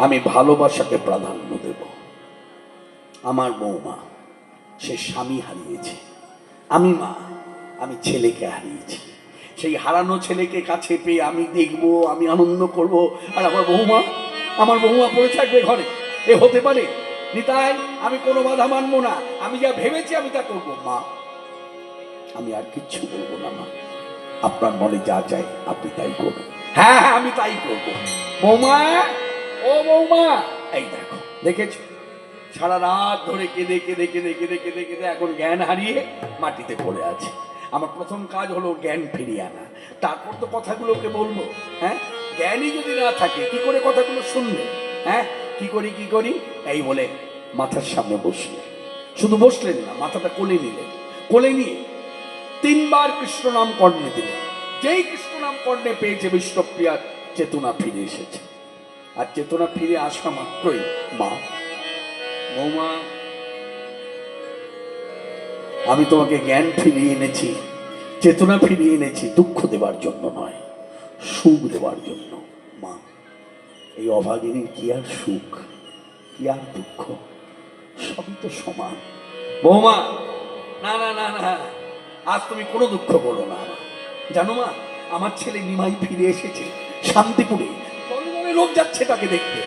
আমি ভালোবাসাকে প্রাধান্য দেব। আমার বৌমা সে স্বামী হারিয়েছে, আমি মা আমি ছেলেকে হারিয়েছি। সেই হারানো ছেলেকে কাছে পেয়ে আমি দেখবো, আমি আনন্দ করব, আর আমার বৌমা পড়ে থাকবে ঘরে। এ হতে পারে? নিতাই, আমি কোনো বাধা মানবো না, আমি যা ভেবেছি আমি তা করবো। মা, আমি আর কিচ্ছু বলবো না মা, আপনার মনে যা চাই আপনি তাই করবেন। হ্যাঁ হ্যাঁ, আমি তাই করবো। বৌমা, ও বৌমা, এই দেখো, দেখেছো সারা রাত ধরে কেঁদে কেঁদে কেঁদে কেঁদে কেঁদে কেঁদে এখন জ্ঞান হারিয়ে মাটিতে পড়ে আছে। আমার প্রথম কাজ হলো জ্ঞান ফিরিয়ে আনা, তারপর তো কথাগুলোকে বলবো। হ্যাঁ, জ্ঞানই যদি না থাকে কি করে কথাগুলো শুনবে? হ্যাঁ, কি করি এই বলে মাথার সামনে বসলেন। শুধু বসলেন না, মাথাটা কোলে নিলেন, কোলে নিয়ে 3 বার কৃষ্ণ নাম কর্ণে দিলেন। যেই কৃষ্ণ নাম কর্ণে পেয়েছে বিষ্ণুপ্রিয়ার চেতনা ফিরে এসেছে। আর চেতনা ফিরে আসা মাত্রই মা, বৌমা, আমি তোমাকে জ্ঞান ফিরিয়ে এনেছি, চেতনা ফিরিয়ে এনেছি দুঃখ দেবার জন্য নয়, সুখ দেবার জন্য। মা, এই অভাগিনীর কি আর সুখ, কি আর দুঃখ, সবই তো সমান। বৌমা, না না না না, আজ তুমি কোনো দুঃখ করো না। জানো মা, আমার ছেলে নিমাই ফিরে এসেছে শান্তিপুরে, লোক যাচ্ছে তাকে দেখতে।